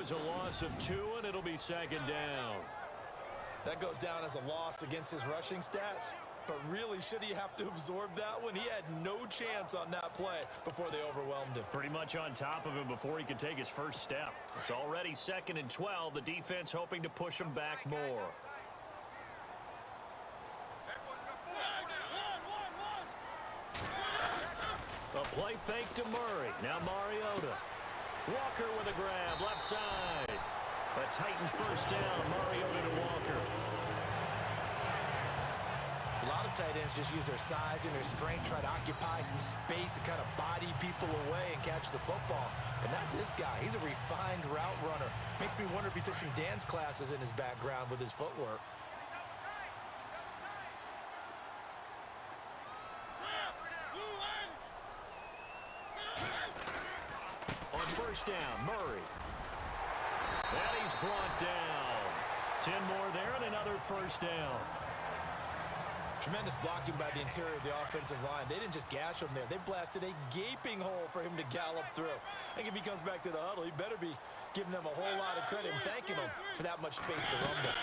was a loss of 2, and it'll be second down. That goes down as a loss against his rushing stats. But really, should he have to absorb that one? He had no chance on that play before they overwhelmed him. Pretty much on top of him before he could take his first step. It's already 2nd and 12. The defense hoping to push him back more. A play fake to Murray. Now Mariota. Walker with a grab, left side. A Titan first down. Mariota to Walker. A lot of tight ends just use their size and their strength, try to occupy some space and kind of body people away and catch the football. But not this guy. He's a refined route runner. Makes me wonder if he took some dance classes in his background with his footwork. On first down, Murray. And he's brought down. 10 more there and another first down. Tremendous blocking by the interior of the offensive line. They didn't just gash him there. They blasted a gaping hole for him to gallop through. I think if he comes back to the huddle, he better be giving them a whole lot of credit and thanking them for that much space to rumble.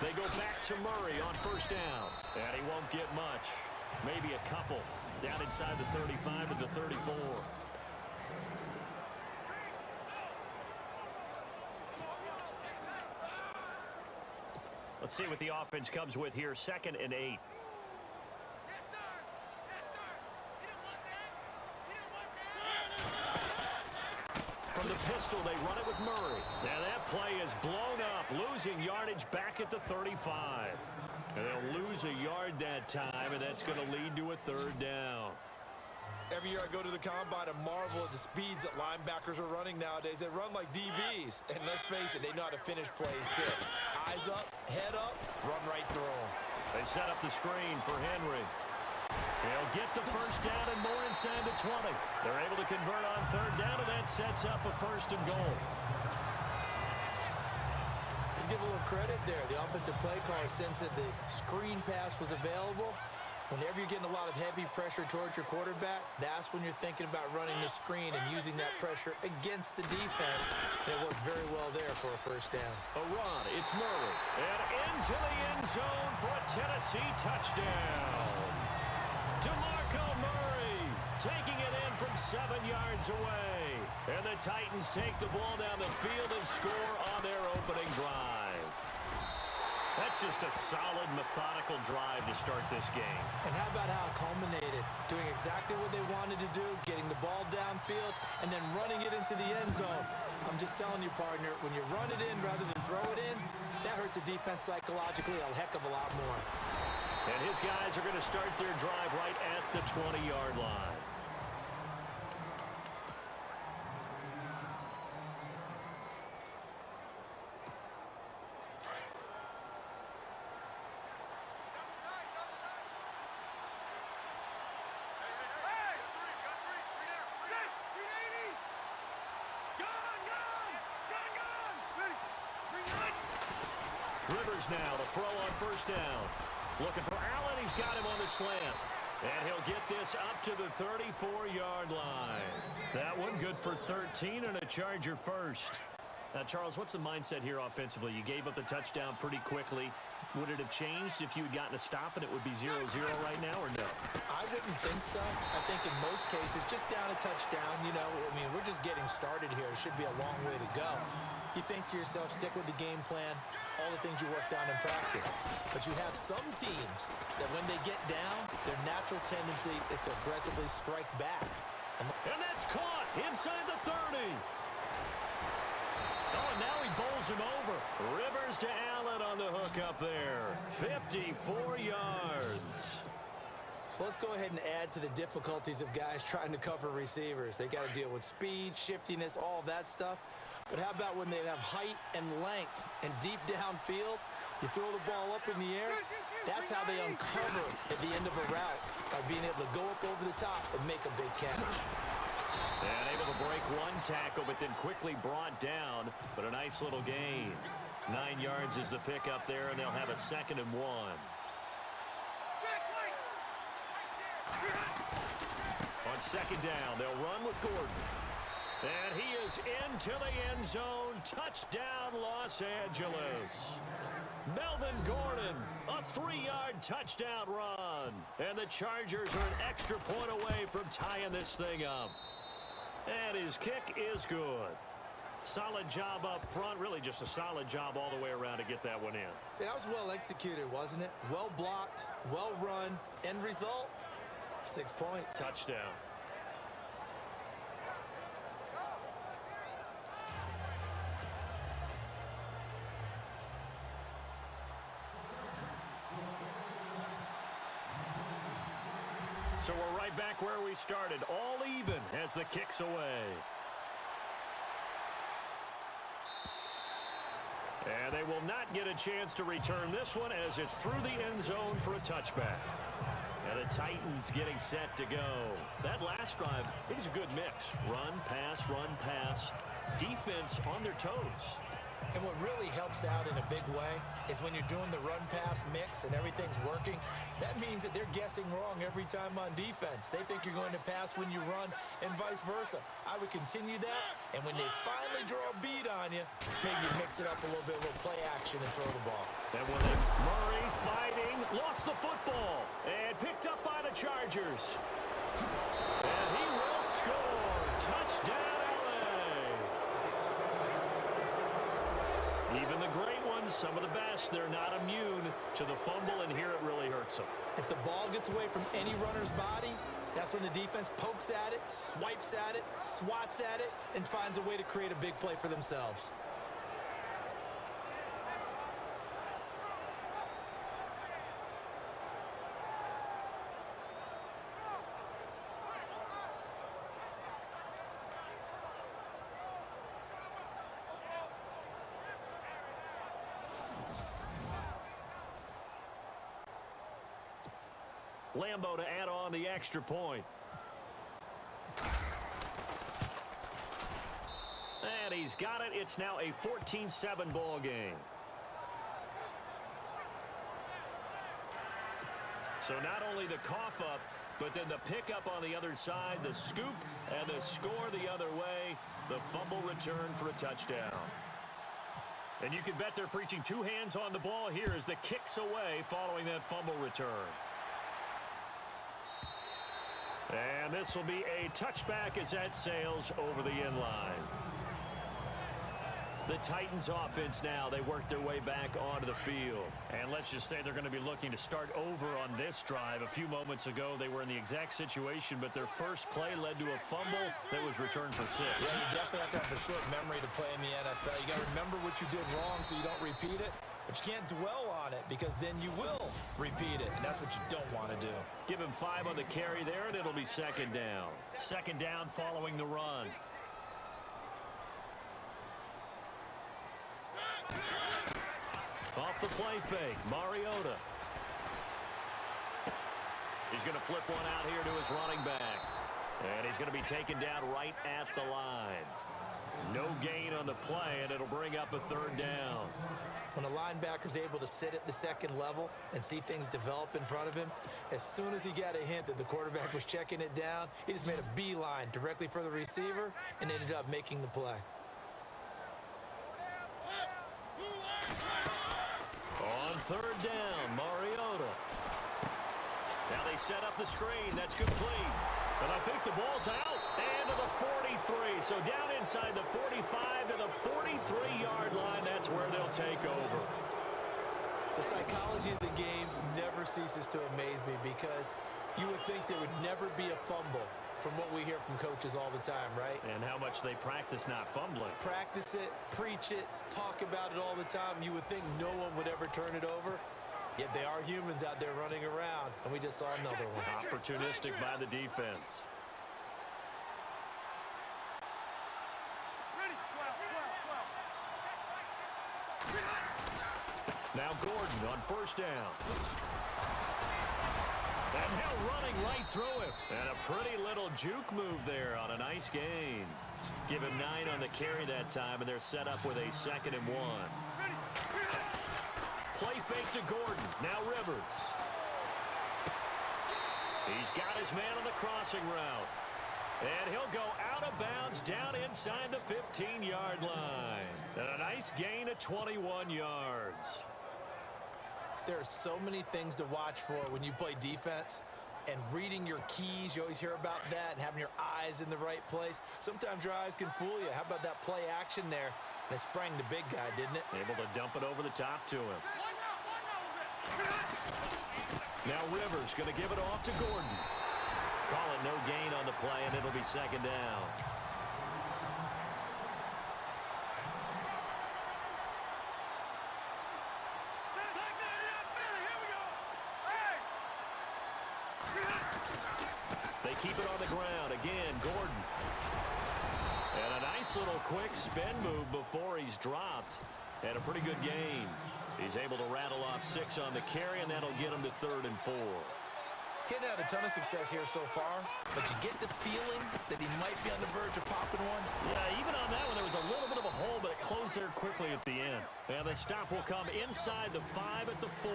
They go back to Murray on first down. And he won't get much. Maybe a couple. Down inside the 35 to the 34. Let's see what the offense comes with here. 2nd and 8. From the pistol, they run it with Murray. Now that play is blown up, losing yardage back at the 35. And they'll lose a yard that time, and that's going to lead to a 3rd down. Every year I go to the combine and marvel at the speeds that linebackers are running nowadays. They run like DBs. And let's face it, they know how to finish plays too. Eyes up, head up, run right through them. They set up the screen for Henry. They'll get the first down and more inside the 20. They're able to convert on 3rd down, and that sets up a 1st and goal. Let's give a little credit there. The offensive play caller sensed that the screen pass was available. Whenever you're getting a lot of heavy pressure towards your quarterback, that's when you're thinking about running the screen and using that pressure against the defense. And it worked very well there for a 1st down. A run, it's Murray. And into the end zone for a Tennessee touchdown. DeMarco Murray taking it in from 7 yards away. And the Titans take the ball down the field and score on their opening drive. That's just a solid, methodical drive to start this game. And how about how it culminated? Doing exactly what they wanted to do, getting the ball downfield, and then running it into the end zone. I'm just telling you, partner, when you run it in rather than throw it in, that hurts a defense psychologically a heck of a lot more. And his guys are going to start their drive right at the 20-yard line. Rivers now to throw on first down. Looking for Allen. He's got him on the slant. And he'll get this up to the 34-yard line. That one good for 13 and a Charger first. Now, Charles, what's the mindset here offensively? You gave up the touchdown pretty quickly. Would it have changed if you had gotten a stop and it would be 0-0 right now, or no? I wouldn't think so. I think in most cases, just down a touchdown, you know, I mean, we're just getting started here. It should be a long way to go. You think to yourself, stick with the game plan, all the things you worked on in practice. But you have some teams that when they get down, their natural tendency is to aggressively strike back. And that's caught inside the 30. Oh, and now he bowls him over. Rivers to Allen on the hook up there. 54 yards. So let's go ahead and add to the difficulties of guys trying to cover receivers. They got to deal with speed, shiftiness, all that stuff. But how about when they have height and length and deep downfield? You throw the ball up in the air. That's how they uncover at the end of a route, by being able to go up over the top and make a big catch. And able to break one tackle, but then quickly brought down. But a nice little gain. 9 yards is the pickup there, and they'll have a 2nd and 1. On 2nd down, they'll run with Gordon. And he is into the end zone. Touchdown, Los Angeles. Melvin Gordon, a 3-yard touchdown run. And the Chargers are an extra point away from tying this thing up. And his kick is good. Solid job up front. Really just a solid job all the way around to get that one in. That was well executed, wasn't it? Well blocked, well run. End result, 6 points. Touchdown. So we're right back where we started, all even as the kick's away. And they will not get a chance to return this one as it's through the end zone for a touchback. And the Titans getting set to go. That last drive, it was a good mix. Run, pass, defense on their toes. And what really helps out in a big way is when you're doing the run-pass mix and everything's working, that means that they're guessing wrong every time on defense. They think you're going to pass when you run and vice versa. I would continue that, and when they finally draw a beat on you, maybe mix it up a little bit, a little play action and throw the ball. And when Murray fighting, lost the football, and picked up by the Chargers. And he will score. Touchdown. Even the great ones, some of the best, they're not immune to the fumble, and here it really hurts them. If the ball gets away from any runner's body, that's when the defense pokes at it, swipes at it, swats at it, and finds a way to create a big play for themselves. Lambo to add on the extra point. And he's got it. It's now a 14-7 ball game. So not only the cough up, but then the pickup on the other side, the scoop, and the score the other way. The fumble return for a touchdown. And you can bet they're preaching two hands on the ball here as the kick's away following that fumble return. And this will be a touchback as that sails over the end line. The Titans offense now, they work their way back onto the field. And let's just say they're going to be looking to start over on this drive. A few moments ago, they were in the exact situation, but their first play led to a fumble that was returned for 6. Yeah, you definitely have to have a short memory to play in the NFL. You got to remember what you did wrong so you don't repeat it. But you can't dwell on it because then you will repeat it, and that's what you don't want to do. Give him 5 on the carry there, and it'll be second down. Second down following the run. Off the play fake, Mariota. He's going to flip one out here to his running back. And he's going to be taken down right at the line. No gain on the play, and it'll bring up a third down. When a linebacker's able to sit at the second level and see things develop in front of him, as soon as he got a hint that the quarterback was checking it down, he just made a beeline directly for the receiver and ended up making the play. On third down, Mariota. Now they set up the screen. That's complete. But I think the ball's out and to the 43. So down inside the 45 to the 43-yard line. That's where they'll take over. The psychology of the game never ceases to amaze me because you would think there would never be a fumble from what we hear from coaches all the time, right? And how much they practice not fumbling. Practice it, preach it, talk about it all the time. You would think no one would ever turn it over. Yet they are humans out there running around, and we just saw another one. Opportunistic by the defense. Now Gordon on first down. And now running right through him. And a pretty little juke move there on a nice gain. Give him 9 on the carry that time, and they're set up with a 2nd and 1. Play fake to Gordon. Now Rivers. He's got his man on the crossing route. And he'll go out of bounds down inside the 15-yard line. And a nice gain of 21 yards. There are so many things to watch for when you play defense. And reading your keys, you always hear about that, and having your eyes in the right place. Sometimes your eyes can fool you. How about that play action there? And it sprang the big guy, didn't it? Able to dump it over the top to him. Now Rivers going to give it off to Gordon. Call it no gain on the play, and it'll be second down. They keep it on the ground. Again, Gordon. And a nice little quick spin move before he's dropped. And a pretty good gain. He's able to rattle off 6 on the carry, and that'll get him to 3rd and 4. Getting had a ton of success here so far, but you get the feeling that he might be on the verge of popping one. Yeah, even on that one, there was a little bit of a hole, but it closed there quickly at the end. And the stop will come inside the 5 at the 4.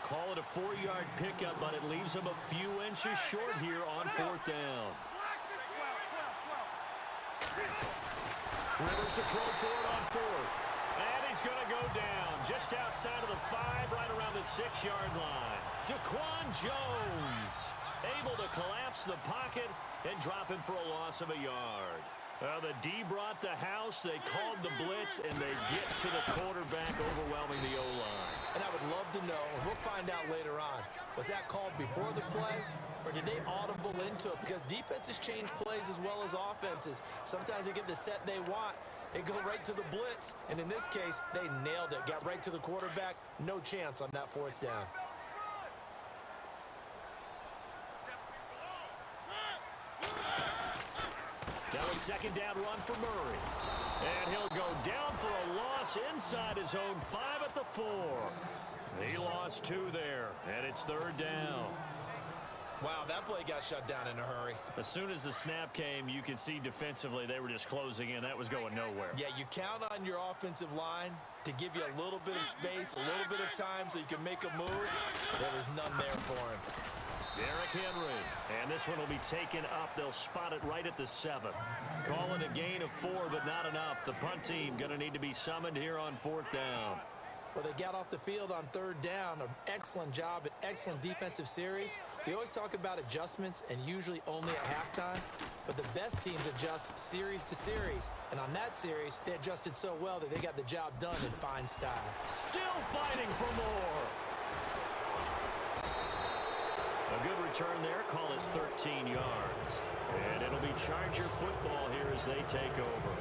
Call it a 4-yard pickup, but it leaves him a few inches short here on 4th down. Rivers to throw for it on 4th. And he's going to go down just outside of the 5, right around the 6-yard line. Daquan Jones able to collapse the pocket and drop him for a loss of a yard. The D brought the house, they called the blitz, and they get to the quarterback, overwhelming the O-line. And I would love to know, and we'll find out later on, was that called before the play, or did they audible into it? Because defenses change plays as well as offenses. Sometimes they get the set they want. They go right to the blitz, and in this case, they nailed it. Got right to the quarterback, no chance on that 4th down. Now a 2nd down run for Murray. And he'll go down for a loss inside his own 5 at the 4. He lost 2 there, and it's 3rd down. Wow, that play got shut down in a hurry. As soon as the snap came, you could see defensively they were just closing in. That was going nowhere. Yeah, you count on your offensive line to give you a little bit of space, a little bit of time so you can make a move. There was none there for him. Derrick Henry, and this one will be taken up. They'll spot it right at the 7. Call it a gain of 4, but not enough. The punt team going to need to be summoned here on 4th down. Well, they got off the field on 3rd down. An excellent job, an excellent defensive series. We always talk about adjustments, and usually only at halftime. But the best teams adjust series to series. And on that series, they adjusted so well that they got the job done in fine style. Still fighting for more. A good return there. Call it 13 yards. And it'll be Charger football here as they take over.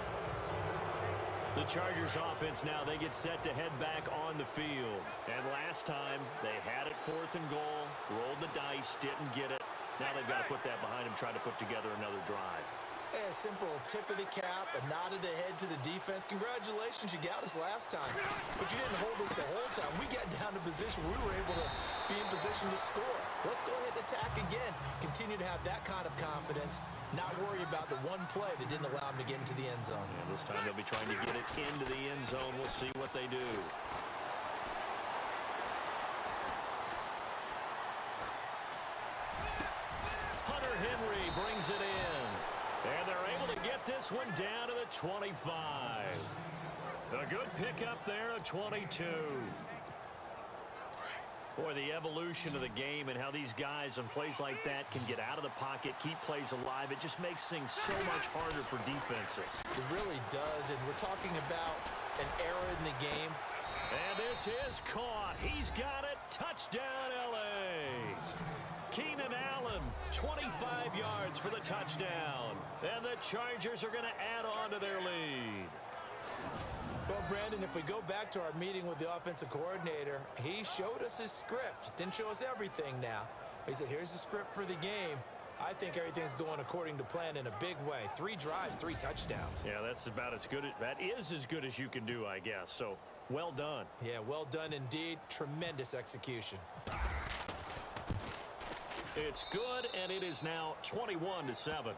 The Chargers offense now, they get set to head back on the field. And last time, they had it 4th and goal, rolled the dice, didn't get it. Now they've got to put that behind them, try to put together another drive. A simple tip of the cap, a nod of the head to the defense. Congratulations, you got us last time. But you didn't hold us the whole time. We got down to position where we were able to be in position to score. Let's go ahead and attack again. Continue to have that kind of confidence. Not worry about the one play that didn't allow them to get into the end zone. Yeah, this time they'll be trying to get it into the end zone. We'll see what they do. Hunter Henry brings it in. And they're able to get this one down to the 25. A good pickup there at 22. Boy, the evolution of the game and how these guys on plays like that can get out of the pocket, keep plays alive, it just makes things so much harder for defenses. It really does, and we're talking about an era in the game. And this is caught. He's got it. Touchdown, L.A. Keenan Allen, 25 yards for the touchdown. And the Chargers are going to add on to their lead. Well, Brandon, if we go back to our meeting with the offensive coordinator, he showed us his script. Didn't show us everything now. He said, here's the script for the game. I think everything's going according to plan in a big way. 3 drives, 3 touchdowns. Yeah, that's about as good. That is as good as you can do, I guess. So, well done. Yeah, well done indeed. Tremendous execution. It's good, and it is now 21-7.